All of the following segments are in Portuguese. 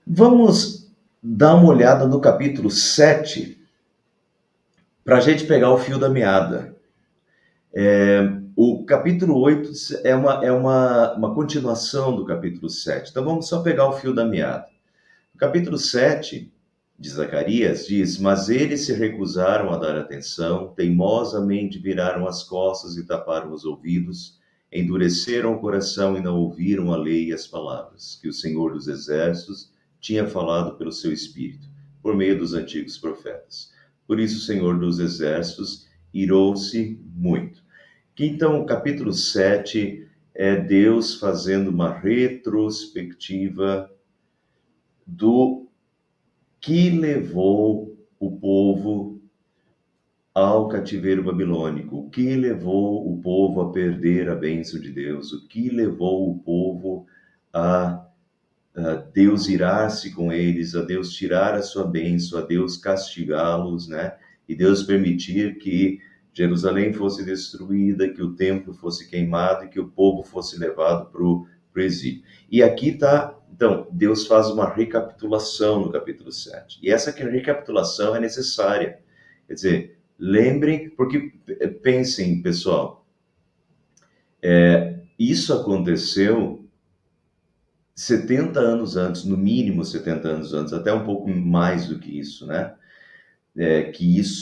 Vamos dar uma olhada no capítulo 7 para a gente pegar o fio da meada. O capítulo 8 é uma continuação do capítulo 7. Então vamos só pegar o fio da meada. O capítulo 7 de Zacarias diz: Mas eles se recusaram a dar atenção, teimosamente viraram as costas e taparam os ouvidos, endureceram o coração e não ouviram a lei e as palavras que o Senhor dos Exércitos tinha falado pelo seu Espírito, por meio dos antigos profetas. Por isso o Senhor dos Exércitos irou-se muito. Então, o capítulo 7 é Deus fazendo uma retrospectiva do que levou o povo ao cativeiro babilônico, o que levou o povo a perder a bênção de Deus, o que levou o povo a, a Deus irar-se com eles, a Deus tirar a sua bênção, a Deus castigá-los, né? E Deus permitir que Jerusalém fosse destruída, que o templo fosse queimado e que o povo fosse levado para o exílio. E aqui está, então, Deus faz uma recapitulação no capítulo 7. E essa recapitulação é necessária. Quer dizer, lembrem, porque pensem, pessoal, isso aconteceu 70 anos antes, no mínimo 70 anos antes, até um pouco mais do que isso, né?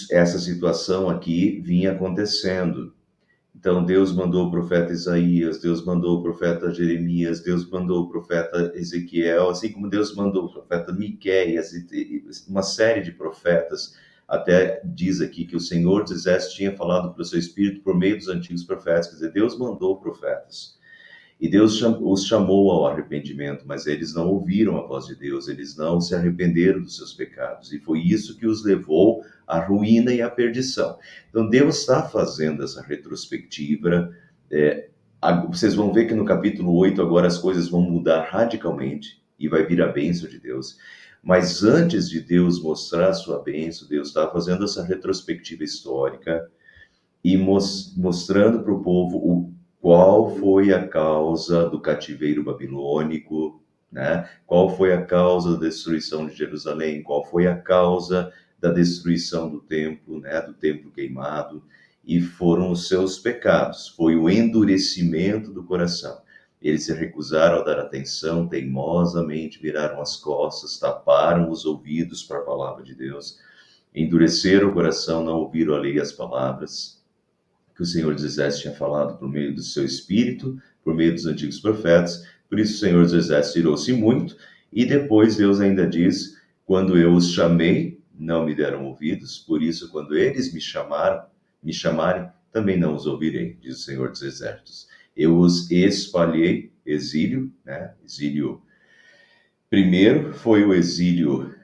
Essa situação aqui vinha acontecendo. Então, Deus mandou o profeta Isaías, Deus mandou o profeta Jeremias, Deus mandou o profeta Ezequiel, assim como Deus mandou o profeta Miqueias, e uma série de profetas. Até diz aqui que o Senhor dos Exércitos tinha falado pelo seu Espírito por meio dos antigos profetas, quer dizer, Deus mandou profetas. E Deus os chamou ao arrependimento, mas eles não ouviram a voz de Deus, eles não se arrependeram dos seus pecados. E foi isso que os levou à ruína e à perdição. Então Deus está fazendo essa retrospectiva. Vocês vão ver que no capítulo 8 agora as coisas vão mudar radicalmente e vai vir a bênção de Deus. Mas antes de Deus mostrar a sua bênção, Deus está fazendo essa retrospectiva histórica e mostrando para o povo qual foi a causa do cativeiro babilônico, né? Qual foi a causa da destruição de Jerusalém, qual foi a causa da destruição do templo, né? Do templo queimado, e foram os seus pecados, foi o endurecimento do coração. Eles se recusaram a dar atenção, teimosamente viraram as costas, taparam os ouvidos para a palavra de Deus, endureceram o coração, não ouviram a lei e as palavras que o Senhor dos Exércitos tinha falado por meio do seu Espírito, por meio dos antigos profetas. Por isso o Senhor dos Exércitos irou-se muito. E depois Deus ainda diz: quando eu os chamei, não me deram ouvidos. Por isso, quando eles me chamarem, também não os ouvirei, diz o Senhor dos Exércitos. Eu os espalhei, exílio, né? Exílio. Primeiro foi o exílio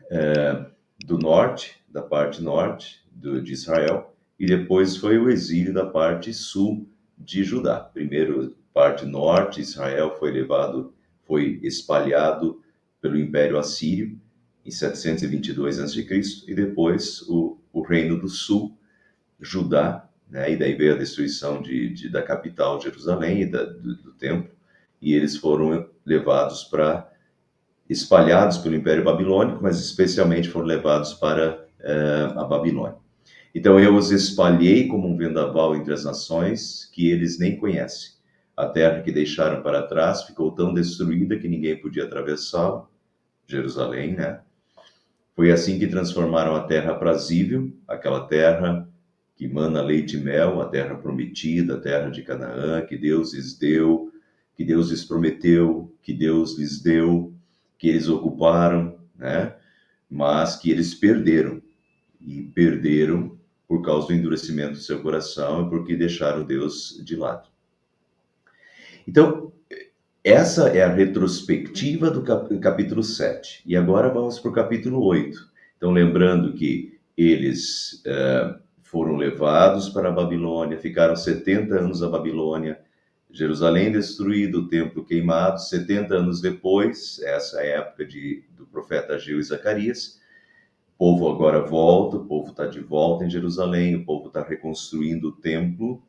do norte, da parte norte de Israel, e depois foi o exílio da parte sul de Judá. Primeiro, parte norte, Israel foi espalhado pelo Império Assírio em 722 a.C., e depois o Reino do Sul, Judá, né? E daí veio a destruição da capital, Jerusalém, e do templo, e eles foram levados espalhados pelo Império Babilônico, mas especialmente foram levados para a Babilônia. Então eu os espalhei como um vendaval entre as nações que eles nem conhecem. A terra que deixaram para trás ficou tão destruída que ninguém podia atravessá-la, Jerusalém, né? Foi assim que transformaram a terra aprazível, aquela terra que mana leite e mel, a terra prometida, a terra de Canaã, que Deus lhes deu, que Deus lhes prometeu, que Deus lhes deu, que eles ocuparam, né? Mas que eles perderam. E perderam por causa do endurecimento do seu coração e porque deixaram Deus de lado. Então, essa é a retrospectiva do capítulo 7. E agora vamos para o capítulo 8. Então, lembrando que eles foram levados para a Babilônia, ficaram 70 anos na Babilônia, Jerusalém destruído, o templo queimado. 70 anos depois, essa é a época do profeta Ageu e Zacarias, o povo agora volta, o povo está de volta em Jerusalém, o povo está reconstruindo o templo,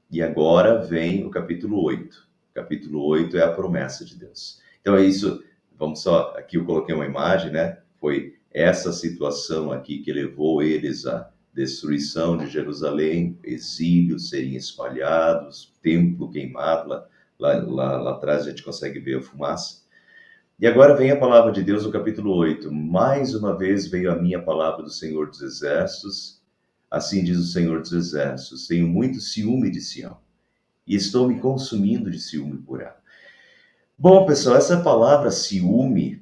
e agora vem o capítulo 8. O capítulo 8 é a promessa de Deus. Então é isso, vamos só, aqui eu coloquei uma imagem, né? Foi essa situação aqui que levou eles à destruição de Jerusalém, exílio, serem espalhados, templo queimado, lá atrás a gente consegue ver a fumaça. E agora vem a palavra de Deus no capítulo 8. Mais uma vez veio a minha palavra do Senhor dos Exércitos. Assim diz o Senhor dos Exércitos: tenho muito ciúme de Sião e estou me consumindo de ciúme por ela. Bom, pessoal, essa palavra ciúme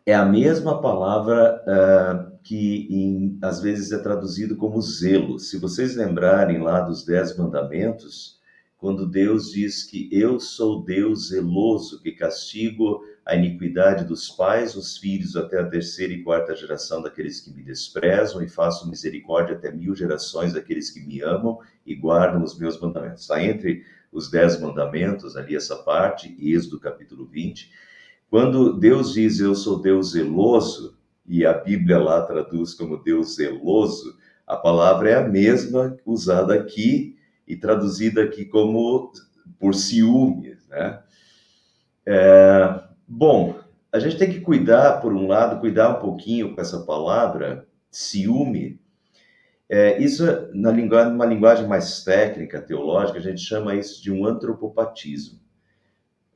é a mesma palavra que às vezes é traduzido como zelo. Se vocês lembrarem lá dos 10 mandamentos, quando Deus diz que eu sou Deus zeloso, que castigo a iniquidade dos pais, os filhos até a terceira e quarta geração daqueles que me desprezam, e faço misericórdia até 1000 gerações daqueles que me amam e guardam os meus mandamentos. Está entre os 10 mandamentos, ali essa parte, Êxodo capítulo 20. Quando Deus diz eu sou Deus zeloso, e a Bíblia lá traduz como Deus zeloso, a palavra é a mesma usada aqui e traduzida aqui como por ciúmes, né? Bom, a gente tem que cuidar, por um lado, cuidar um pouquinho com essa palavra, ciúme. Isso, numa linguagem mais técnica, teológica, a gente chama isso de um antropopatismo.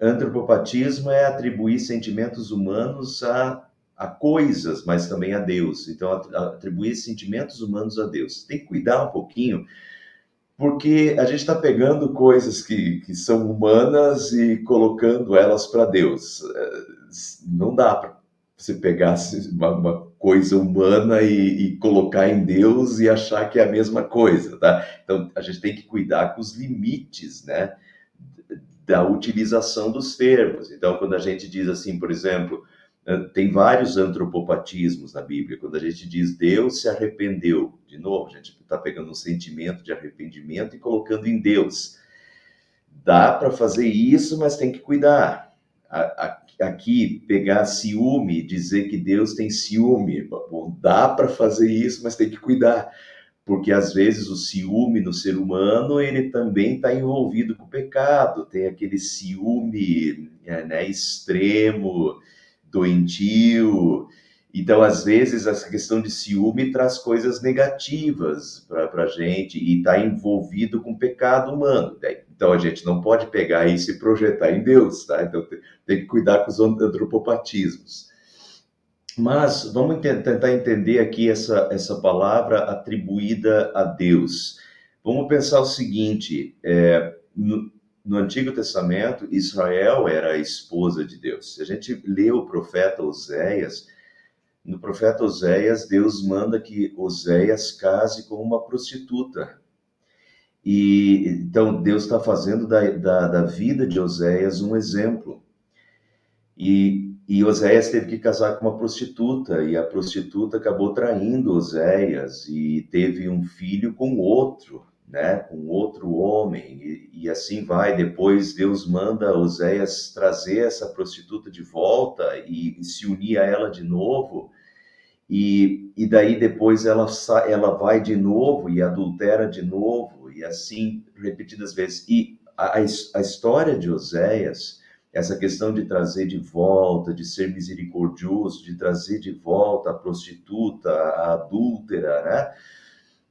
Antropopatismo é atribuir sentimentos humanos a coisas, mas também a Deus. Então, atribuir sentimentos humanos a Deus. Tem que cuidar um pouquinho, porque a gente está pegando coisas que são humanas e colocando elas para Deus. Não dá para você pegar uma coisa humana e colocar em Deus e achar que é a mesma coisa, tá? Então, a gente tem que cuidar com os limites, né, da utilização dos termos. Então, quando a gente diz assim, por exemplo, tem vários antropopatismos na Bíblia. Quando a gente diz Deus se arrependeu, de novo, a gente está pegando um sentimento de arrependimento e colocando em Deus. Dá para fazer isso, mas tem que cuidar. Aqui, pegar ciúme, dizer que Deus tem ciúme. Bom, dá para fazer isso, mas tem que cuidar, porque às vezes o ciúme no ser humano ele também está envolvido com o pecado, tem aquele ciúme né, extremo, doentio. Então, às vezes, essa questão de ciúme traz coisas negativas para a gente e está envolvido com o pecado humano. Então, a gente não pode pegar isso e projetar em Deus, tá? Então, tem que cuidar com os antropopatismos. Mas vamos tentar entender aqui essa palavra atribuída a Deus. Vamos pensar o seguinte: no Antigo Testamento, Israel era a esposa de Deus. Se a gente lê o profeta Oséias, no profeta Oséias, Deus manda que Oséias case com uma prostituta. E então Deus está fazendo da vida de Oséias um exemplo. E Oséias teve que casar com uma prostituta, e a prostituta acabou traindo Oséias e teve um filho com outro, né, com outro homem, e assim vai. Depois Deus manda Oséias trazer essa prostituta de volta e se unir a ela de novo, e daí depois ela vai de novo e adultera de novo, e assim repetidas vezes. E a história de Oséias, essa questão de trazer de volta, de ser misericordioso, de trazer de volta a prostituta, a adúltera,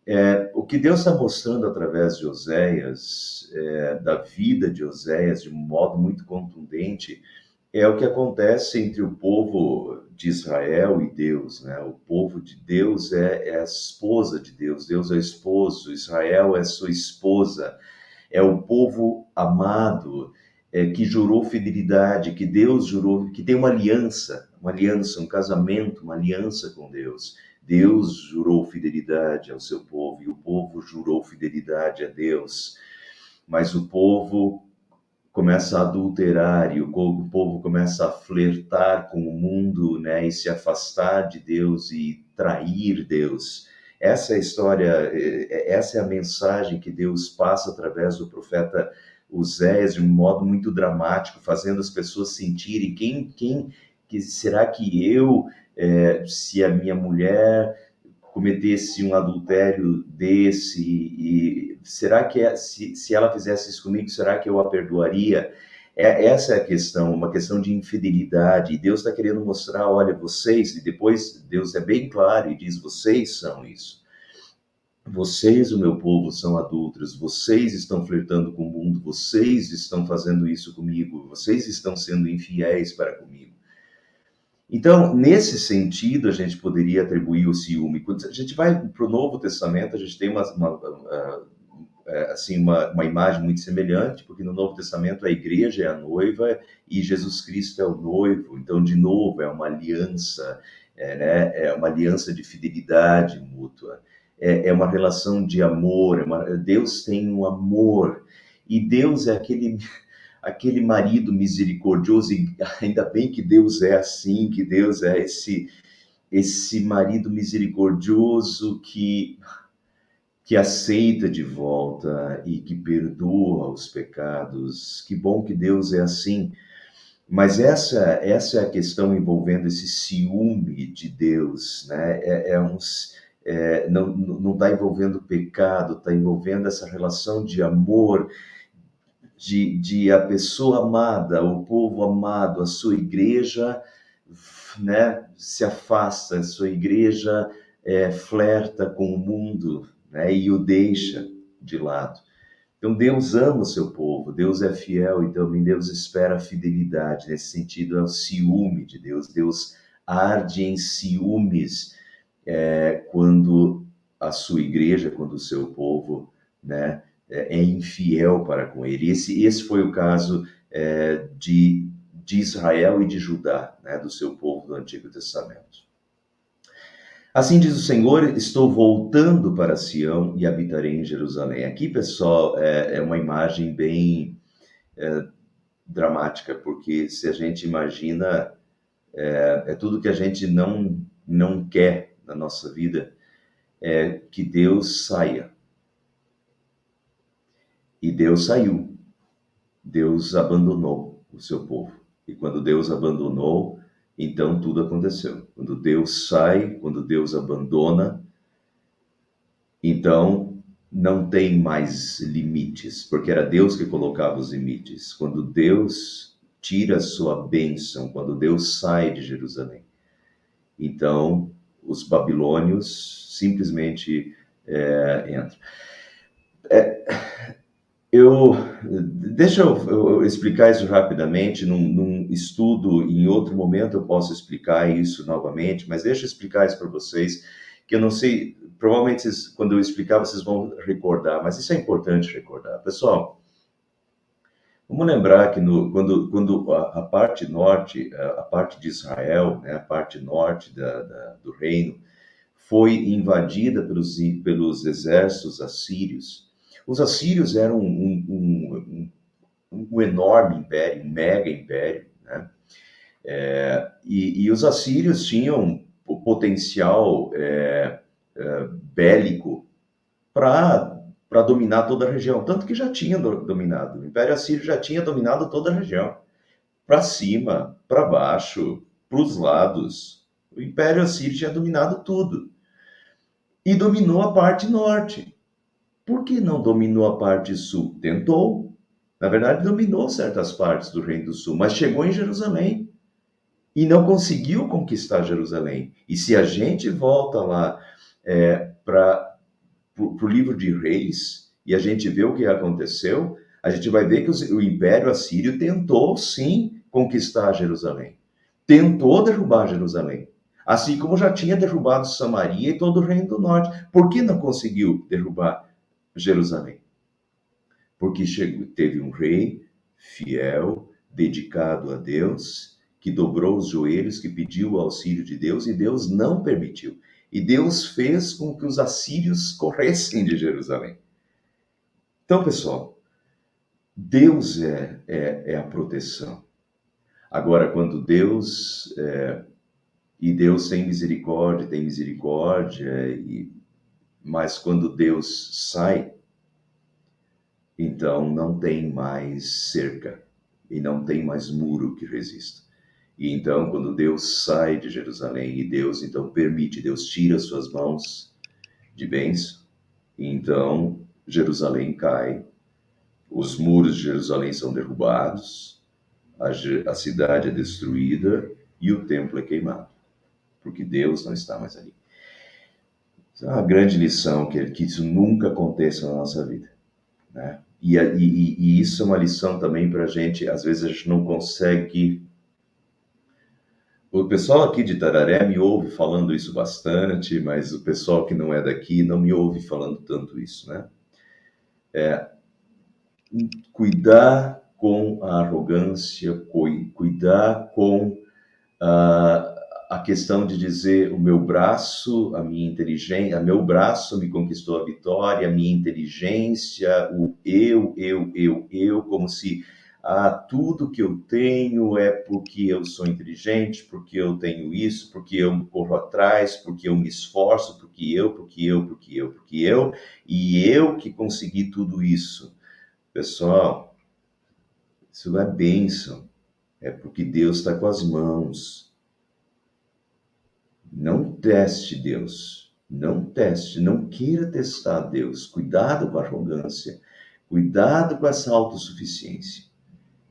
né? O que Deus está mostrando através de Oséias, da vida de Oséias, de um modo muito contundente, é o que acontece entre o povo de Israel e Deus, né? O povo de Deus é a esposa de Deus, Deus é o esposo, Israel é sua esposa, é o povo amado, que jurou fidelidade, que Deus jurou, que tem uma aliança, um casamento, uma aliança com Deus. Deus jurou fidelidade ao seu povo e o povo jurou fidelidade a Deus, mas o povo começa a adulterar e o povo começa a flertar com o mundo, né, e se afastar de Deus e trair Deus. Essa é a história, essa é a mensagem que Deus passa através do profeta Oséias de um modo muito dramático, fazendo as pessoas sentirem que será que eu, se a minha mulher cometesse um adultério desse, e será que se ela fizesse isso comigo, será que eu a perdoaria? Essa é a questão, uma questão de infidelidade. E Deus está querendo mostrar, olha, vocês, e depois Deus é bem claro e diz, vocês são isso. Vocês, o meu povo, são adúlteros, vocês estão flertando com o mundo, vocês estão fazendo isso comigo, vocês estão sendo infiéis para comigo. Então, nesse sentido, a gente poderia atribuir o ciúme. Quando a gente vai para o Novo Testamento, a gente tem uma imagem muito semelhante, porque no Novo Testamento a igreja é a noiva e Jesus Cristo é o noivo. Então, de novo, é uma aliança, né? É uma aliança de fidelidade mútua. É uma relação de amor. Deus tem um amor. E Deus é aquele marido misericordioso, e ainda bem que Deus é assim, que Deus é esse marido misericordioso que aceita de volta e que perdoa os pecados. Que bom que Deus é assim. Mas essa é a questão envolvendo esse ciúme de Deus, né? Não está envolvendo pecado, está envolvendo essa relação de amor, de a pessoa amada, o povo amado, a sua igreja, né, se afasta, a sua igreja flerta com o mundo, né, e o deixa de lado. Então Deus ama o seu povo, Deus é fiel e também Deus espera a fidelidade. Nesse sentido, é o ciúme de Deus. Deus arde em ciúmes quando a sua igreja, quando o seu povo, né, é infiel para com ele. Esse foi o caso de Israel e de Judá, né, do seu povo do Antigo Testamento. Assim diz o Senhor, estou voltando para Sião e habitarei em Jerusalém. Aqui, pessoal, é uma imagem bem dramática, porque se a gente imagina, é tudo que a gente não quer na nossa vida, é que Deus saia. E Deus saiu. Deus abandonou o seu povo. E quando Deus abandonou, então tudo aconteceu. Quando Deus sai, quando Deus abandona, então não tem mais limites, porque era Deus que colocava os limites. Quando Deus tira a sua bênção, quando Deus sai de Jerusalém, então os babilônios simplesmente entram. Deixa eu explicar isso rapidamente, num estudo, em outro momento eu posso explicar isso novamente, mas deixa eu explicar isso para vocês, que eu não sei, provavelmente quando eu explicar vocês vão recordar, mas isso é importante recordar. Pessoal, vamos lembrar que quando a parte norte, a parte de Israel, né, a parte norte do reino, foi invadida pelos exércitos assírios. Os assírios eram um enorme império, um mega império, né? E os assírios tinham o potencial bélico para dominar toda a região, tanto que já tinha dominado. O Império Assírio já tinha dominado toda a região, para cima, para baixo, para os lados. O Império Assírio tinha dominado tudo e dominou a parte norte. Por que não dominou a parte sul? Tentou. Na verdade, dominou certas partes do Reino do Sul, mas chegou em Jerusalém e não conseguiu conquistar Jerusalém. E se a gente volta lá para o livro de Reis e a gente vê o que aconteceu, a gente vai ver que o Império Assírio tentou sim conquistar Jerusalém. Tentou derrubar Jerusalém. Assim como já tinha derrubado Samaria e todo o Reino do Norte. Por que não conseguiu derrubar Jerusalém? Porque teve um rei fiel, dedicado a Deus, que dobrou os joelhos, que pediu o auxílio de Deus, e Deus não permitiu. E Deus fez com que os assírios corressem de Jerusalém. Então, pessoal, Deus é a proteção. Agora, quando Deus... e Deus tem misericórdia, mas quando Deus sai, então não tem mais cerca e não tem mais muro que resista. E então, quando Deus sai de Jerusalém e Deus então permite, Deus tira suas mãos de bênção, e então Jerusalém cai, os muros de Jerusalém são derrubados, a cidade é destruída e o templo é queimado, porque Deus não está mais ali. Isso é uma grande lição, que isso nunca aconteça na nossa vida, né? E isso é uma lição também para a gente. Às vezes a gente não consegue. O pessoal aqui de Tararé me ouve falando isso bastante, mas o pessoal que não é daqui não me ouve falando tanto isso, né? Cuidar com a arrogância, cuidar com a questão de dizer o meu braço, a minha inteligência, meu braço me conquistou a vitória, a minha inteligência, o eu, como se tudo que eu tenho é porque eu sou inteligente, porque eu tenho isso, porque eu corro atrás, porque eu me esforço, porque eu, e eu que consegui tudo isso. Pessoal, isso não é bênção, é porque Deus está com as mãos. Não teste Deus, não teste, não queira testar Deus. Cuidado com a arrogância, cuidado com essa autossuficiência.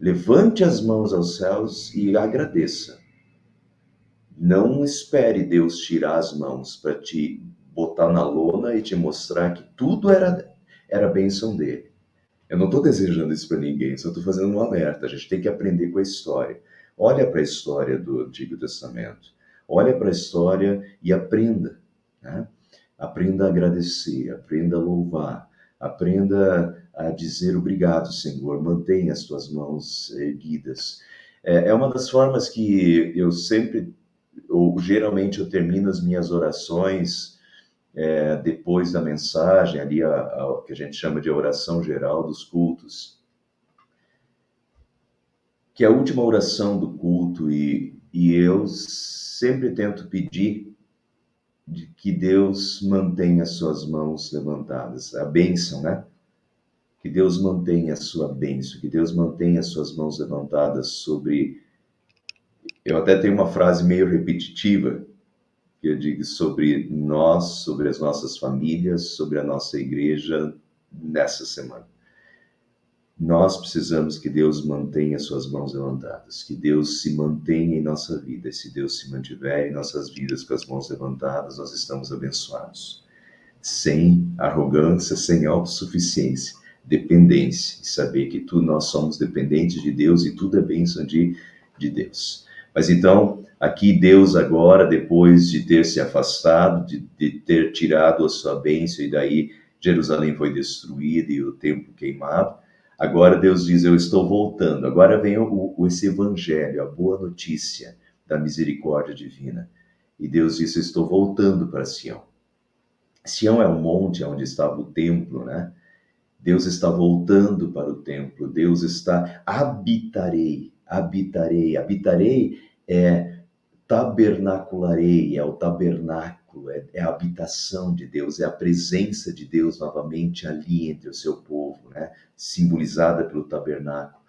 Levante as mãos aos céus e agradeça. Não espere Deus tirar as mãos para te botar na lona e te mostrar que tudo era bênção dele. Eu não estou desejando isso para ninguém, só estou fazendo um alerta. A gente tem que aprender com a história. Olha para a história do Antigo Testamento. Olha para a história e aprenda, né? Aprenda a agradecer, aprenda a louvar, aprenda a dizer obrigado, Senhor. Mantenha as tuas mãos erguidas. É uma das formas que eu sempre, ou geralmente eu termino as minhas orações depois da mensagem, ali que a gente chama de oração geral dos cultos, que é a última oração do culto, e eu sempre tento pedir de que Deus mantenha as suas mãos levantadas, a bênção, né? Que Deus mantenha a sua bênção, que Deus mantenha as suas mãos levantadas sobre. Eu até tenho uma frase meio repetitiva, que eu digo sobre nós, sobre as nossas famílias, sobre a nossa igreja nessa semana. Nós precisamos que Deus mantenha suas mãos levantadas, que Deus se mantenha em nossa vida. E se Deus se mantiver em nossas vidas com as mãos levantadas, nós estamos abençoados. Sem arrogância, sem autossuficiência, dependência, e saber que nós somos dependentes de Deus e tudo é bênção de Deus. Mas então, aqui Deus agora, depois de ter se afastado, de ter tirado a sua bênção, e daí Jerusalém foi destruída e o templo queimado, agora Deus diz, eu estou voltando. Agora vem esse evangelho, a boa notícia da misericórdia divina. E Deus diz, eu estou voltando para Sião. Sião é o monte onde estava o templo, né? Deus está voltando para o templo. Deus está, habitarei é tabernacularei, é o tabernáculo, é a habitação de Deus, é a presença de Deus novamente ali entre o seu povo, né? Simbolizada pelo tabernáculo.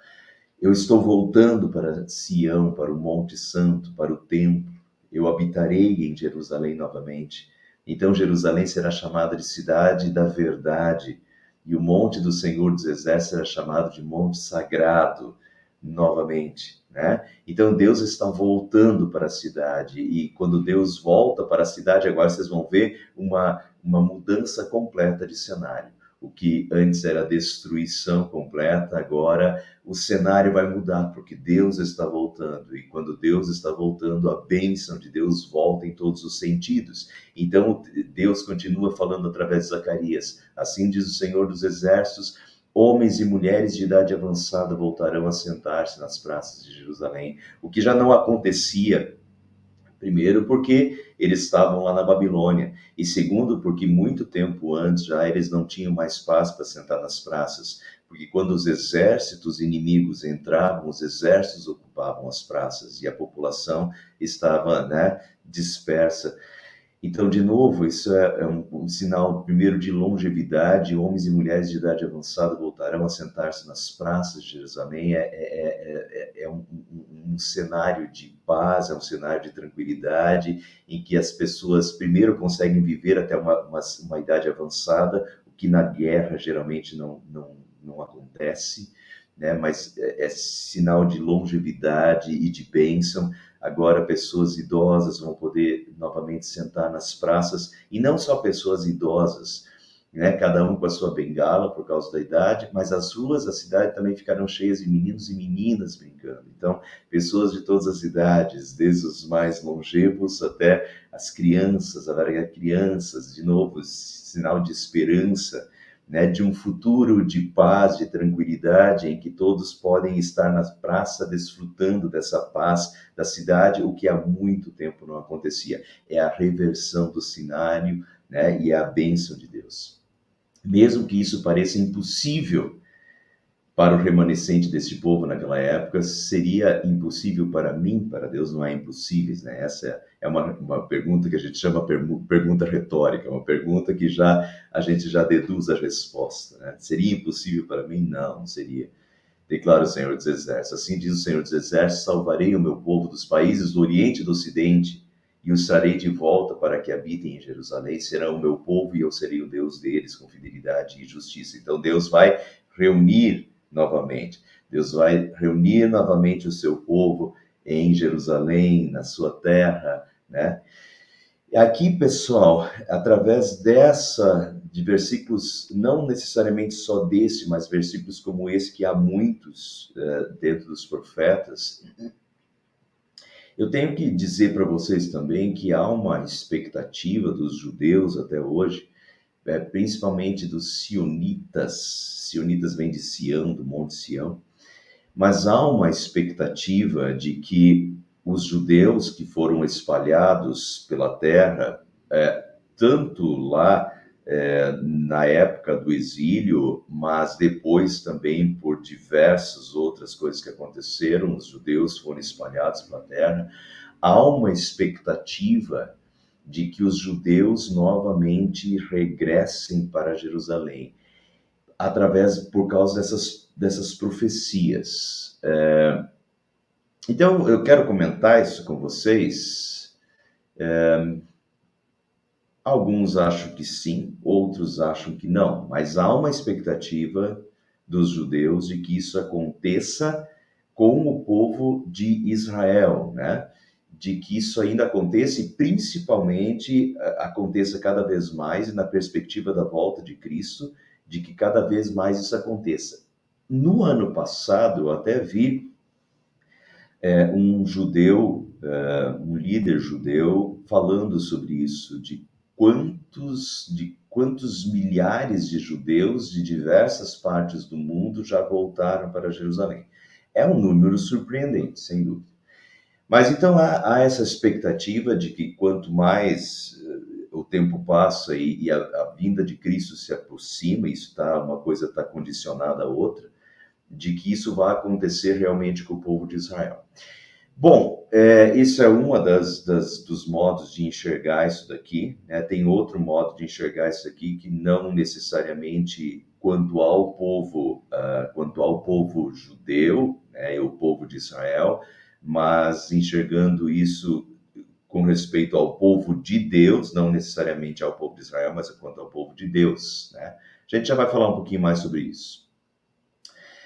Eu estou voltando para Sião, para o Monte Santo, para o templo. Eu habitarei em Jerusalém novamente. Então Jerusalém será chamada de cidade da verdade, e o monte do Senhor dos Exércitos será chamado de monte sagrado novamente, né? Então Deus está voltando para a cidade, e quando Deus volta para a cidade, agora vocês vão ver uma mudança completa de cenário. O que antes era destruição completa, agora o cenário vai mudar, porque Deus está voltando. E quando Deus está voltando, a bênção de Deus volta em todos os sentidos. Então, Deus continua falando através de Zacarias. Assim diz o Senhor dos Exércitos, homens e mulheres de idade avançada voltarão a sentar-se nas praças de Jerusalém. O que já não acontecia. Primeiro, porque eles estavam lá na Babilônia. E segundo, porque muito tempo antes já eles não tinham mais paz para sentar nas praças. Porque quando os exércitos inimigos entravam, os exércitos ocupavam as praças e a população estava, né, dispersa. Então, de novo, isso é um sinal, primeiro, de longevidade. Homens e mulheres de idade avançada voltarão a sentar-se nas praças de Jerusalém. É um cenário de paz, é um cenário de tranquilidade, em que as pessoas, primeiro, conseguem viver até uma idade avançada, o que na guerra geralmente não acontece, né? Mas é sinal de longevidade e de bênção. Agora, pessoas idosas vão poder novamente sentar nas praças, e não só pessoas idosas, né? Cada um com a sua bengala por causa da idade, mas as ruas da cidade também ficaram cheias de meninos e meninas brincando. Então, pessoas de todas as idades, desde os mais longevos até as crianças, agora crianças, de novo, sinal de esperança, né, de um futuro de paz, de tranquilidade, em que todos podem estar na praça desfrutando dessa paz da cidade, o que há muito tempo não acontecia. É a reversão do cenário, né, e é a bênção de Deus. Mesmo que isso pareça impossível para o remanescente deste povo naquela época, seria impossível para mim, para Deus não é impossível, né? Essa é uma pergunta que a gente chama pergunta retórica, uma pergunta que a gente já deduz a resposta, né? Seria impossível para mim? Não, não seria. Declara o Senhor dos Exércitos. Assim diz o Senhor dos Exércitos: salvarei o meu povo dos países do Oriente e do Ocidente e os trarei de volta para que habitem em Jerusalém. Serão o meu povo e eu serei o Deus deles com fidelidade e justiça. Então Deus vai reunir novamente. Deus vai reunir novamente o seu povo em Jerusalém, na sua terra, né? E aqui, pessoal, através de versículos, não necessariamente só desse, mas versículos como esse, que há muitos dentro dos profetas, eu tenho que dizer para vocês também que há uma expectativa dos judeus até hoje, principalmente dos sionitas. Sionitas vem de Sião, do Monte Sião, mas há uma expectativa de que os judeus que foram espalhados pela terra, tanto lá na época do exílio, mas depois também por diversas outras coisas que aconteceram, os judeus foram espalhados pela terra, há uma expectativa de que os judeus novamente regressem para Jerusalém, por causa dessas profecias. Então, eu quero comentar isso com vocês. Alguns acham que sim, outros acham que não, mas há uma expectativa dos judeus de que isso aconteça com o povo de Israel, né? De que isso ainda aconteça e principalmente aconteça cada vez mais, na perspectiva da volta de Cristo, de que cada vez mais isso aconteça. No ano passado, eu até vi um judeu, um líder judeu, falando sobre isso, de quantos milhares de judeus de diversas partes do mundo já voltaram para Jerusalém. É um número surpreendente, sem dúvida. Mas então há essa expectativa de que quanto mais o tempo passa e a vinda de Cristo se aproxima, uma coisa está condicionada à outra, de que isso vai acontecer realmente com o povo de Israel. Bom, isso é uma dos modos de enxergar isso daqui, né? Tem outro modo de enxergar isso aqui que não necessariamente quanto ao povo judeu, né, o povo de Israel, mas enxergando isso com respeito ao povo de Deus, não necessariamente ao povo de Israel, mas quanto ao povo de Deus, né? A gente já vai falar um pouquinho mais sobre isso.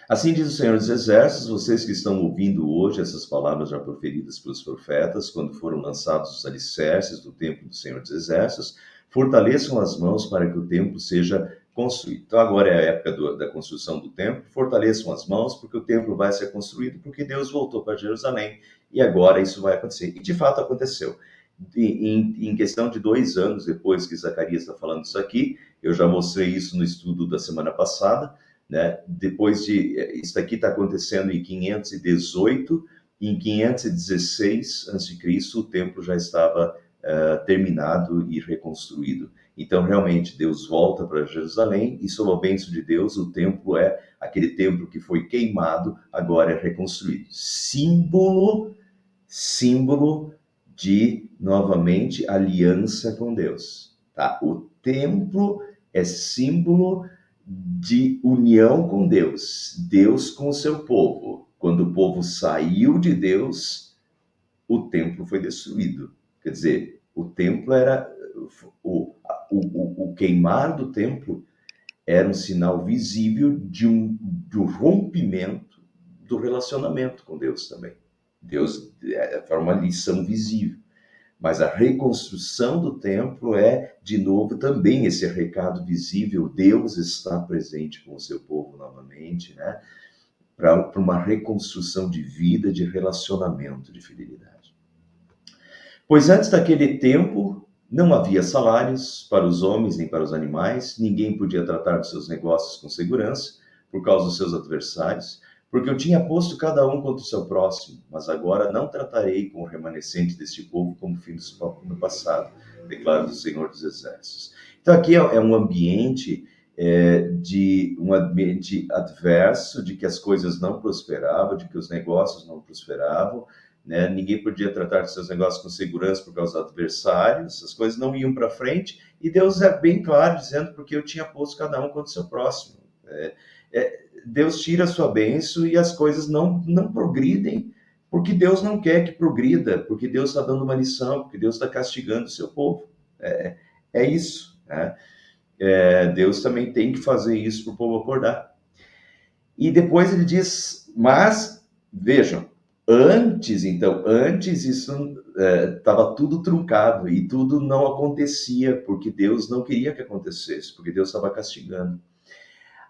Assim diz o Senhor dos Exércitos: vocês que estão ouvindo hoje essas palavras já proferidas pelos profetas, quando foram lançados os alicerces do templo do Senhor dos Exércitos, fortaleçam as mãos para que o templo seja construído. Então agora é a época da construção do templo, fortaleçam as mãos porque o templo vai ser construído, porque Deus voltou para Jerusalém e agora isso vai acontecer. E de fato aconteceu. Em questão de 2 anos depois que Zacarias está falando isso aqui, eu já mostrei isso no estudo da semana passada, né? Isso aqui está acontecendo em 518, e em 516 a.C., o templo já estava terminado e reconstruído. Então, realmente, Deus volta para Jerusalém e, sob a bênção de Deus, o templo aquele templo que foi queimado, agora é reconstruído. Símbolo de, novamente, aliança com Deus. Tá? O templo é símbolo de união com Deus, Deus com o seu povo. Quando o povo saiu de Deus, o templo foi destruído. Quer dizer, o templo era o queimar do templo era um sinal visível de um rompimento do relacionamento com Deus também. Deus foi uma lição visível. Mas a reconstrução do templo é, de novo, também esse recado visível. Deus está presente com o seu povo novamente, né? Para uma reconstrução de vida, de relacionamento, de fidelidade. Pois antes daquele tempo, não havia salários para os homens nem para os animais, ninguém podia tratar dos seus negócios com segurança, por causa dos seus adversários, porque eu tinha posto cada um contra o seu próximo, mas agora não tratarei com o remanescente deste povo como fiz no passado, declara o Senhor dos Exércitos. Então aqui é um ambiente um ambiente adverso, de que as coisas não prosperavam, de que os negócios não prosperavam, né? Ninguém podia tratar de seus negócios com segurança por causa dos adversários, as coisas não iam para frente, e Deus é bem claro dizendo porque eu tinha posto cada um contra o seu próximo. Deus tira a sua bênção e as coisas não progridem, porque Deus não quer que progrida, porque Deus está dando uma lição, porque Deus está castigando o seu povo. É isso, né? Deus também tem que fazer isso para o povo acordar. E depois ele diz, mas, vejam, antes isso estava tudo truncado e tudo não acontecia, porque Deus não queria que acontecesse, porque Deus estava castigando.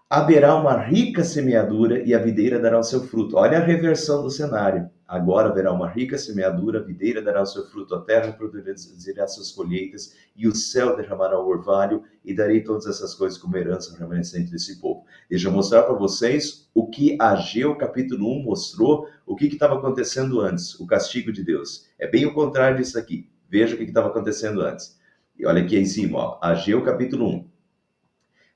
Haverá uma rica semeadura e a videira dará o seu fruto. Olha a reversão do cenário. Agora haverá uma rica semeadura, a videira dará o seu fruto, a terra produzirá suas colheitas, e o céu derramará o orvalho, e darei todas essas coisas como herança ao remanescente desse povo. Deixa eu mostrar para vocês o que Ageu capítulo 1 mostrou, o que estava acontecendo antes, o castigo de Deus. É bem o contrário disso aqui. Veja o que estava acontecendo antes. E olha aqui em cima, ó, Ageu capítulo 1.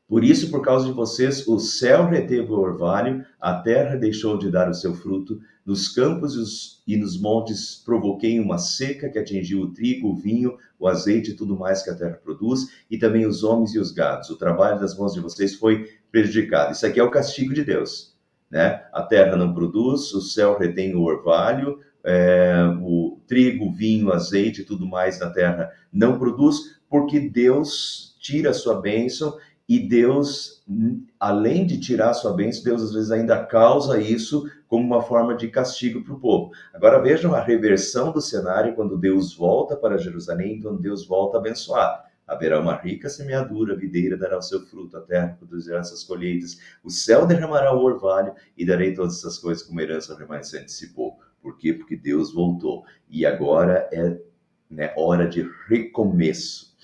Por isso, por causa de vocês, o céu reteve o orvalho, a terra deixou de dar o seu fruto, nos campos e nos montes provoquei uma seca que atingiu o trigo, o vinho, o azeite e tudo mais que a terra produz, e também os homens e os gados. O trabalho das mãos de vocês foi prejudicado. Isso aqui é o castigo de Deus, né? A terra não produz, o céu retém o orvalho, o trigo, o vinho, o azeite e tudo mais na terra não produz, porque Deus tira a sua bênção. E Deus, além de tirar a sua bênção, Deus às vezes ainda causa isso como uma forma de castigo para o povo. Agora vejam a reversão do cenário quando Deus volta para Jerusalém, quando Deus volta a abençoar. Haverá uma rica semeadura, a videira dará o seu fruto, a terra produzirá essas colheitas, o céu derramará o orvalho e darei todas essas coisas como herança ao remanescente desse povo. Por quê? Porque Deus voltou. E agora é, né, hora de recomeço.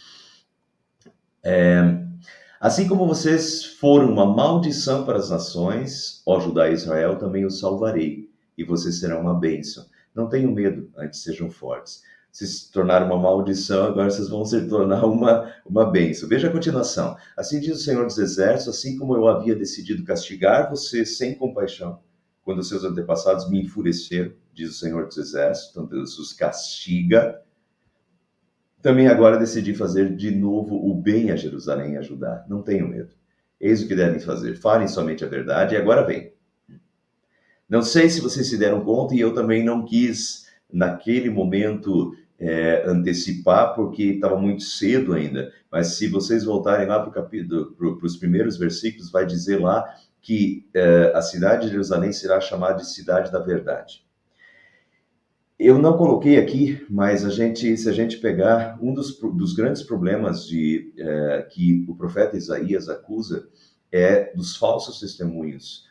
Assim como vocês foram uma maldição para as nações, ó Judá e Israel, também os salvarei, e vocês serão uma bênção. Não tenham medo, antes sejam fortes. Vocês se tornaram uma maldição, agora vocês vão se tornar uma bênção. Veja a continuação. Assim diz o Senhor dos Exércitos, assim como eu havia decidido castigar vocês sem compaixão, quando seus antepassados me enfureceram, diz o Senhor dos Exércitos, então Deus os castiga. Também agora decidi fazer de novo o bem a Jerusalém e a Judá. Não tenham medo. Eis o que devem fazer. Falem somente a verdade e agora vem. Não sei se vocês se deram conta e eu também não quis, naquele momento, antecipar, porque estava muito cedo ainda. Mas se vocês voltarem lá para os primeiros versículos, vai dizer lá que a cidade de Jerusalém será chamada de cidade da verdade. Eu não coloquei aqui, mas se a gente pegar um dos grandes problemas que o profeta Isaías acusa é dos falsos testemunhos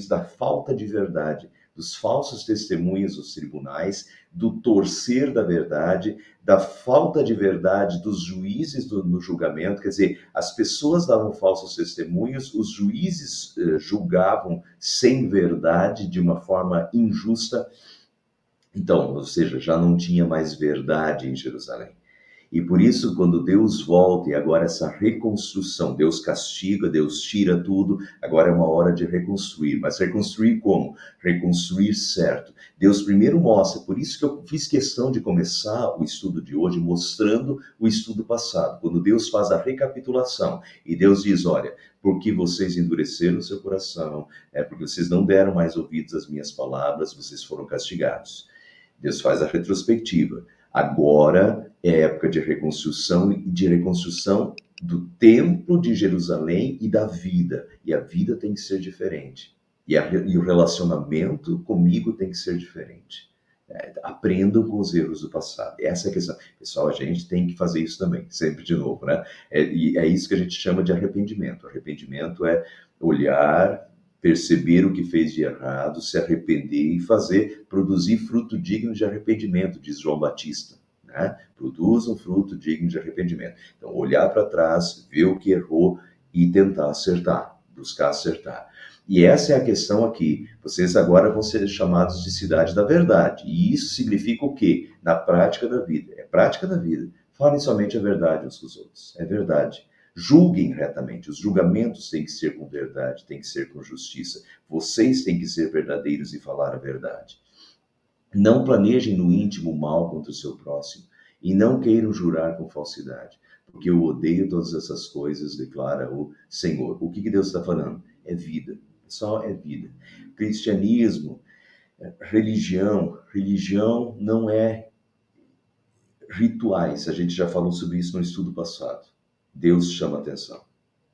da falta de verdade, dos falsos testemunhos dos tribunais, do torcer da verdade, da falta de verdade dos juízes no julgamento. Quer dizer, as pessoas davam falsos testemunhos, os juízes julgavam sem verdade, de uma forma injusta. Então, ou seja, já não tinha mais verdade em Jerusalém. E por isso, quando Deus volta, e agora essa reconstrução, Deus castiga, Deus tira tudo, agora é uma hora de reconstruir. Mas reconstruir como? Reconstruir certo. Deus primeiro mostra, por isso que eu fiz questão de começar o estudo de hoje mostrando o estudo passado. Quando Deus faz a recapitulação, e Deus diz, olha, porque vocês endureceram o seu coração, porque vocês não deram mais ouvidos às minhas palavras, vocês foram castigados. Deus faz a retrospectiva. Agora é época de reconstrução do templo de Jerusalém e da vida. E a vida tem que ser diferente. E o relacionamento comigo tem que ser diferente. Aprendam com os erros do passado. Essa é a questão. Pessoal, a gente tem que fazer isso também, sempre de novo, né? E é isso que a gente chama de arrependimento. Arrependimento é olhar, perceber o que fez de errado, se arrepender e produzir fruto digno de arrependimento, diz João Batista. Né? Produza um fruto digno de arrependimento. Então, olhar para trás, ver o que errou e tentar acertar, buscar acertar. E essa é a questão aqui. Vocês agora vão ser chamados de cidade da verdade. E isso significa o quê? Na prática da vida. É prática da vida. Falem somente a verdade uns com os outros. É verdade. Julguem retamente. Os julgamentos têm que ser com verdade, têm que ser com justiça. Vocês têm que ser verdadeiros e falar a verdade. Não planejem no íntimo mal contra o seu próximo e não queiram jurar com falsidade, porque eu odeio todas essas coisas, declara o Senhor. O que Deus está falando? É vida. Só é vida. Cristianismo, religião não é rituais. A gente já falou sobre isso no estudo passado. Deus chama atenção.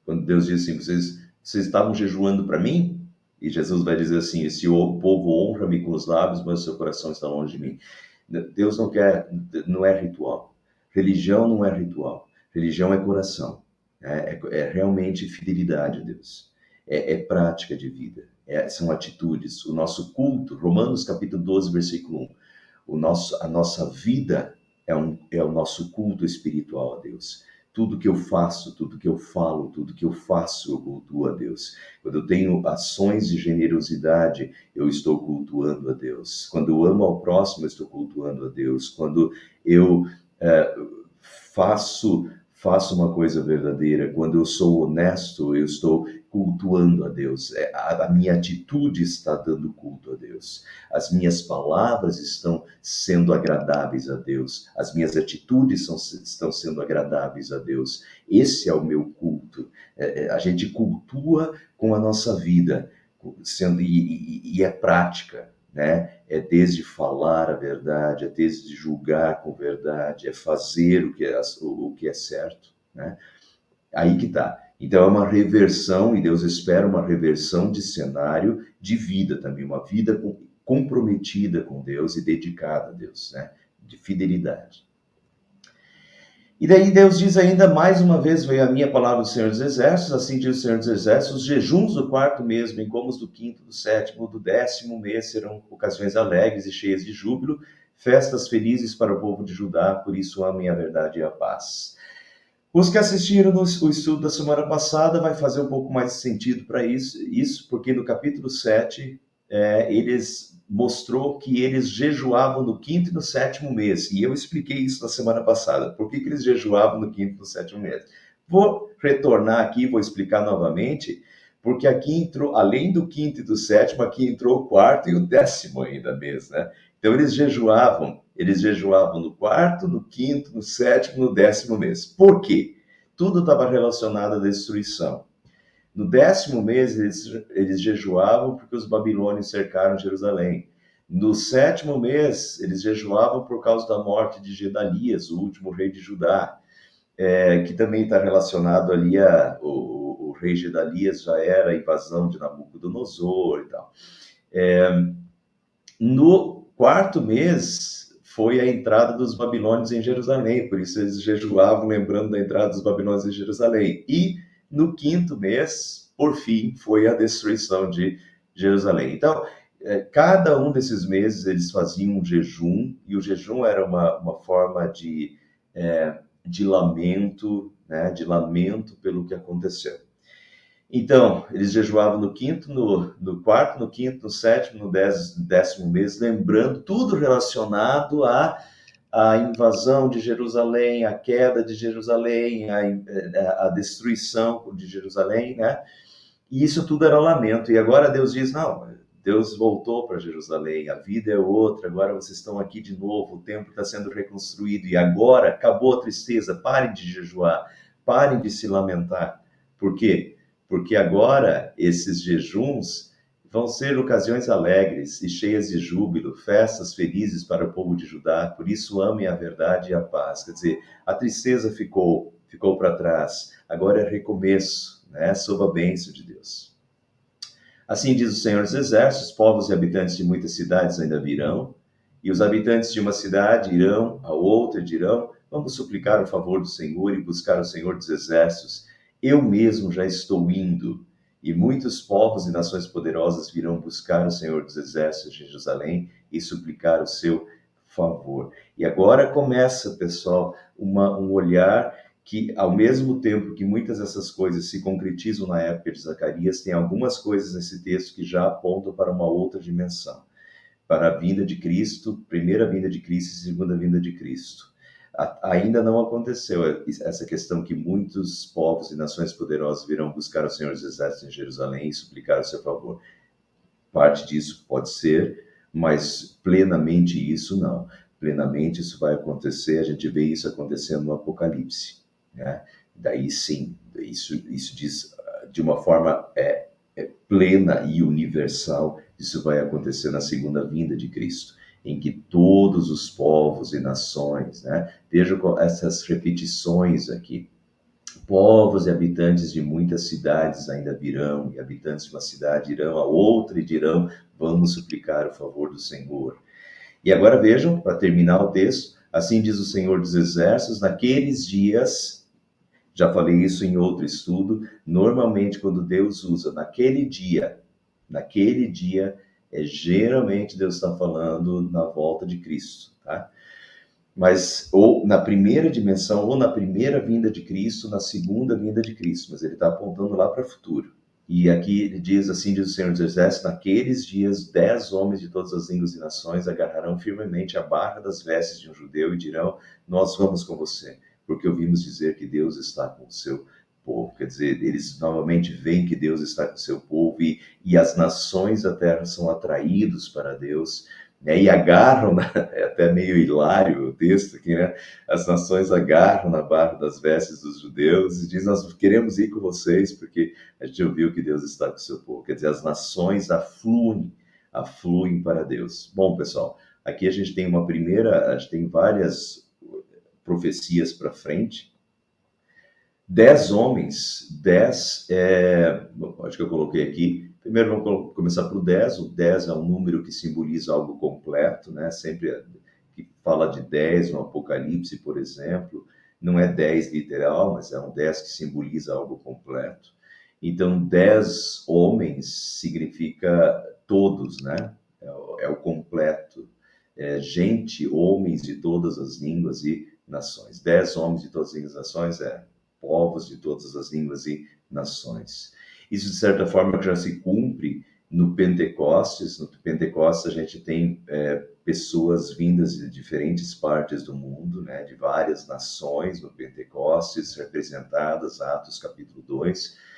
Quando Deus diz assim, vocês estavam jejuando para mim? E Jesus vai dizer assim, esse povo honra-me com os lábios, mas o seu coração está longe de mim. Deus não quer, não é ritual. Religião não é ritual. Religião é coração. É realmente fidelidade a Deus. É prática de vida. São atitudes. O nosso culto, Romanos capítulo 12, versículo 1. A nossa vida é o nosso culto espiritual a Deus. Tudo que eu faço, tudo que eu falo, tudo que eu faço, eu cultuo a Deus. Quando eu tenho ações de generosidade, eu estou cultuando a Deus. Quando eu amo ao próximo, eu estou cultuando a Deus. Quando eu faço uma coisa verdadeira, quando eu sou honesto, eu estou cultuando a Deus. A minha atitude está dando culto a Deus. As minhas palavras estão sendo agradáveis a Deus. As minhas atitudes estão sendo agradáveis a Deus. Esse é o meu culto. A gente cultua com a nossa vida, e é prática, né? É desde falar a verdade, é desde julgar com verdade, é fazer o que é certo, né? Aí que tá. Então é uma reversão, e Deus espera uma reversão de cenário de vida também, uma vida comprometida com Deus e dedicada a Deus, né? De fidelidade. E daí Deus diz ainda, mais uma vez, veio a minha palavra do Senhor dos Exércitos, assim diz o Senhor dos Exércitos, os jejuns do quarto mês, bem como os do quinto, do sétimo, do 10º mês, serão ocasiões alegres e cheias de júbilo, festas felizes para o povo de Judá, por isso amem a verdade e a paz. Os que assistiram o estudo da semana passada vai fazer um pouco mais sentido para isso, porque no capítulo 7, eles mostrou que eles jejuavam no quinto e no sétimo mês. E eu expliquei isso na semana passada. Por que eles jejuavam no quinto e no sétimo mês? Vou retornar aqui, vou explicar novamente, porque aqui entrou, além do quinto e do sétimo, aqui entrou o quarto e o 10º ainda mês, né? Então eles jejuavam no quarto, no quinto, no sétimo, no 10º mês. Por quê? Tudo estava relacionado à destruição. No 10º mês, eles jejuavam porque os babilônios cercaram Jerusalém. No 7º mês, eles jejuavam por causa da morte de Gedalias, o último rei de Judá, que também está relacionado ali o rei Gedalias já era a invasão de Nabucodonosor e tal. No 4º mês, foi a entrada dos babilônios em Jerusalém, por isso eles jejuavam lembrando da entrada dos babilônios em Jerusalém. E no 5º mês, por fim, foi a destruição de Jerusalém. Então, cada um desses meses eles faziam um jejum, e o jejum era uma forma de lamento, né? De lamento pelo que aconteceu. Então, eles jejuavam no quinto, no quarto, no quinto, no sétimo, no 10º mês, lembrando tudo relacionado à invasão de Jerusalém, à queda de Jerusalém, à destruição de Jerusalém, né? E isso tudo era lamento. E agora Deus diz, não, Deus voltou para Jerusalém, a vida é outra, agora vocês estão aqui de novo, o templo está sendo reconstruído, e agora acabou a tristeza, parem de jejuar, parem de se lamentar. Por quê? Porque agora esses jejuns vão ser ocasiões alegres e cheias de júbilo, festas felizes para o povo de Judá, por isso amem a verdade e a paz. Quer dizer, a tristeza ficou ficou para trás, agora é recomeço, né? Sob a bênção de Deus. Assim diz o Senhor dos Exércitos, povos e habitantes de muitas cidades ainda virão, e os habitantes de uma cidade irão a outra e dirão: vamos suplicar o favor do Senhor e buscar o Senhor dos Exércitos. Eu mesmo já estou indo, e muitos povos e nações poderosas virão buscar o Senhor dos Exércitos de Jerusalém e suplicar o seu favor. E agora começa, pessoal, um olhar que, ao mesmo tempo que muitas dessas coisas se concretizam na época de Zacarias, tem algumas coisas nesse texto que já apontam para uma outra dimensão, para a vinda de Cristo, primeira vinda de Cristo e segunda vinda de Cristo. Ainda não aconteceu essa questão que muitos povos e nações poderosas virão buscar o Senhor dos Exércitos em Jerusalém e suplicar o seu favor. Parte disso pode ser, mas plenamente isso não. Plenamente isso vai acontecer, a gente vê isso acontecendo no Apocalipse, né? Daí sim, isso diz de uma forma plena e universal, isso vai acontecer na segunda vinda de Cristo, em que todos os povos e nações, né? Vejam essas repetições aqui. Povos e habitantes de muitas cidades ainda virão, e habitantes de uma cidade irão a outra e dirão: vamos suplicar o favor do Senhor. E agora vejam, para terminar o texto, assim diz o Senhor dos Exércitos, naqueles dias, já falei isso em outro estudo, normalmente quando Deus usa naquele dia, geralmente Deus está falando na volta de Cristo, tá? Mas ou na primeira dimensão, ou na primeira vinda de Cristo, na segunda vinda de Cristo, mas ele está apontando lá para o futuro. E aqui ele diz assim, diz o Senhor dos Exércitos, naqueles dias 10 homens de todas as línguas e nações agarrarão firmemente a barra das vestes de um judeu e dirão: nós vamos com você, porque ouvimos dizer que Deus está com o seu povo. Quer dizer, eles novamente veem que Deus está com o seu povo e as nações da terra são atraídos para Deus, né, e agarram, é até meio hilário o texto aqui, né? As nações agarram na barra das vestes dos judeus e dizem: nós queremos ir com vocês porque a gente ouviu que Deus está com o seu povo. Quer dizer, as nações afluem para Deus. Bom, pessoal, aqui a gente tem a gente tem várias profecias para frente. 10 homens, 10, acho que eu coloquei aqui. Primeiro vamos começar por 10. O 10 é um número que simboliza algo completo, né? Sempre que fala de 10 no Apocalipse, por exemplo, não é 10 literal, mas é um 10 que simboliza algo completo. Então, 10 homens significa todos, né? É o completo. Gente, homens de todas as línguas e nações. 10 homens de todas as línguas e nações povos de todas as línguas e nações. Isso, de certa forma, já se cumpre no Pentecostes. No Pentecostes, a gente tem pessoas vindas de diferentes partes do mundo, né, de várias nações no Pentecostes, representadas, Atos capítulo 2.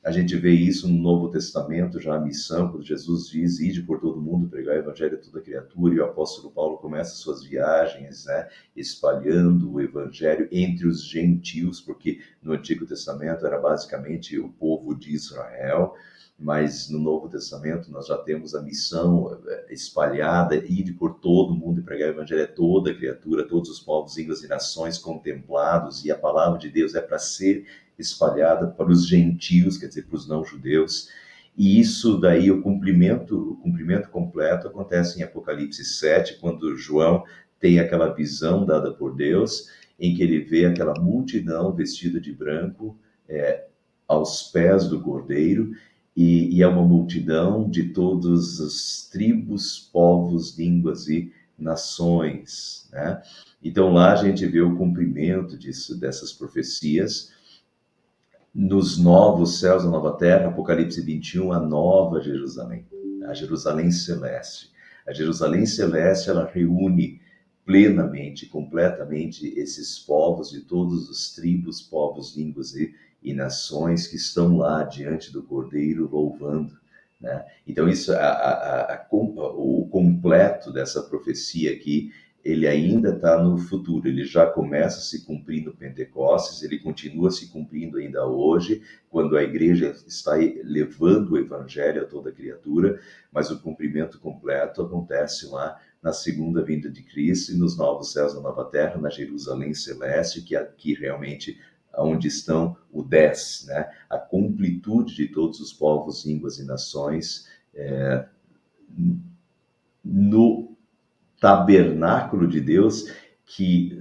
A gente vê isso no Novo Testamento, já a missão, quando Jesus diz: ide por todo mundo, pregar o evangelho a toda criatura, e o apóstolo Paulo começa suas viagens, né, espalhando o evangelho entre os gentios, porque no Antigo Testamento era basicamente o povo de Israel, mas no Novo Testamento nós já temos a missão espalhada: ide por todo mundo e pregar o evangelho a toda criatura, todos os povos, línguas e nações contemplados, e a palavra de Deus é para ser espalhada para os gentios, quer dizer, para os não-judeus. E isso daí, o cumprimento completo acontece em Apocalipse 7, quando João tem aquela visão dada por Deus, em que ele vê aquela multidão vestida de branco aos pés do Cordeiro, e é uma multidão de todas as tribos, povos, línguas e nações, né? Então lá a gente vê o cumprimento dessas profecias. Nos novos céus, a nova terra, Apocalipse 21, a nova Jerusalém, a Jerusalém celeste. A Jerusalém celeste, ela reúne plenamente, completamente esses povos de todos os tribos, povos, línguas e nações que estão lá diante do Cordeiro louvando, né? Então isso, o completo dessa profecia aqui, ele ainda está no futuro, ele já começa a se cumprir no Pentecostes, ele continua se cumprindo ainda hoje, quando a igreja está levando o evangelho a toda criatura, mas o cumprimento completo acontece lá na segunda vinda de Cristo e nos novos céus e na nova terra, na Jerusalém celeste, que aqui realmente onde estão o 10, né? A completude de todos os povos, línguas e nações, no tabernáculo de Deus, que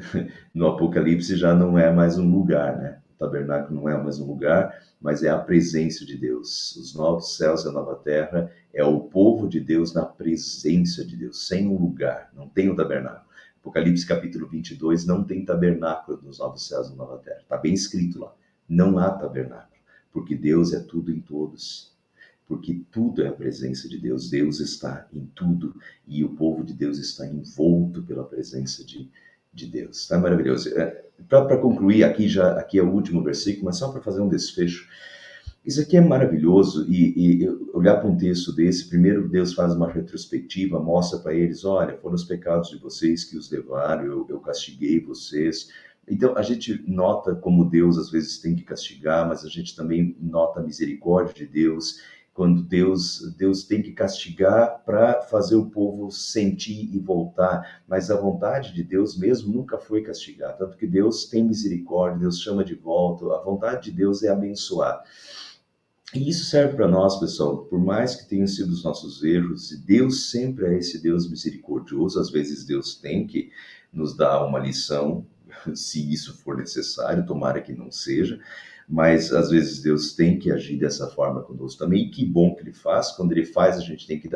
no Apocalipse já não é mais um lugar, né? O tabernáculo não é mais um lugar, mas é a presença de Deus. Os novos céus e a nova terra é o povo de Deus na presença de Deus, sem um lugar, não tem o tabernáculo. Apocalipse capítulo 22 não tem tabernáculo nos novos céus e na nova terra. Está bem escrito lá. Não há tabernáculo, porque Deus é tudo em todos. Porque tudo é a presença de Deus. Deus está em tudo e o povo de Deus está envolto pela presença de Deus. Está maravilhoso. Para concluir, aqui é o último versículo, mas só para fazer um desfecho. Isso aqui é maravilhoso e olhar para um texto desse, primeiro Deus faz uma retrospectiva, mostra para eles, olha, foram os pecados de vocês que os levaram, eu castiguei vocês. Então, a gente nota como Deus às vezes tem que castigar, mas a gente também nota a misericórdia de Deus, quando Deus tem que castigar para fazer o povo sentir e voltar, mas a vontade de Deus mesmo nunca foi castigar, tanto que Deus tem misericórdia, Deus chama de volta, a vontade de Deus é abençoar. E isso serve para nós, pessoal, por mais que tenham sido os nossos erros, e Deus sempre é esse Deus misericordioso, às vezes Deus tem que nos dar uma lição, se isso for necessário, tomara que não seja, mas às vezes Deus tem que agir dessa forma conosco também, e que bom que Ele faz, quando Ele faz a gente tem que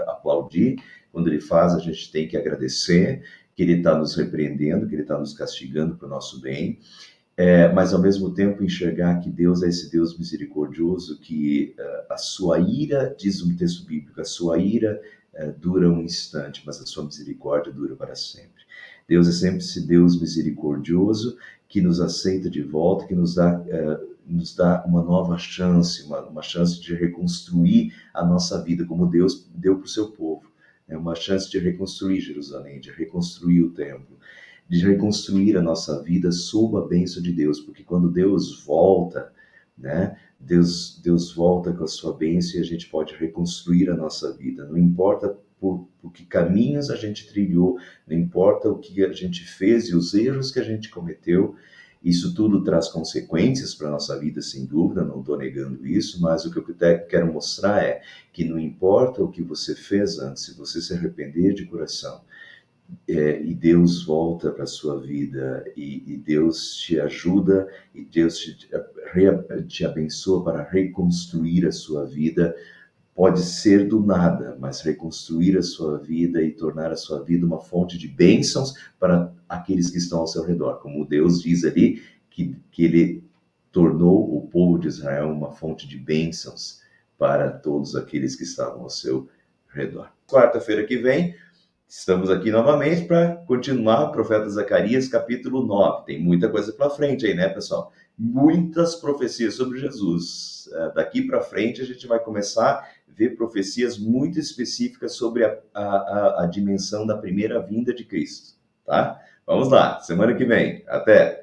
aplaudir, quando Ele faz a gente tem que agradecer, que Ele está nos repreendendo, que Ele está nos castigando para o nosso bem, mas ao mesmo tempo enxergar que Deus é esse Deus misericordioso, que a sua ira, diz o texto bíblico, a sua ira dura um instante, mas a sua misericórdia dura para sempre. Deus é sempre esse Deus misericordioso que nos aceita de volta, que nos dá uma nova chance, uma chance de reconstruir a nossa vida, como Deus deu para o seu povo. É uma chance de reconstruir Jerusalém, de reconstruir o templo, de reconstruir a nossa vida sob a bênção de Deus, porque quando Deus volta, né, Deus volta com a sua bênção e a gente pode reconstruir a nossa vida. Não importa por que caminhos a gente trilhou, não importa o que a gente fez e os erros que a gente cometeu, isso tudo traz consequências para a nossa vida, sem dúvida, não estou negando isso, mas o que eu quero mostrar é que não importa o que você fez antes, se você se arrepender de coração, e Deus volta para a sua vida e Deus te ajuda e Deus te abençoa para reconstruir a sua vida. Pode ser do nada, mas reconstruir a sua vida e tornar a sua vida uma fonte de bênçãos para aqueles que estão ao seu redor. Como Deus diz ali, que Ele tornou o povo de Israel uma fonte de bênçãos para todos aqueles que estavam ao seu redor. Quarta-feira que vem, estamos aqui novamente para continuar o profeta Zacarias, capítulo 9. Tem muita coisa para frente aí, né, pessoal? Muitas profecias sobre Jesus. Daqui para frente a gente vai começar a ver profecias muito específicas sobre a dimensão da primeira vinda de Cristo, tá? Vamos lá, semana que vem. Até!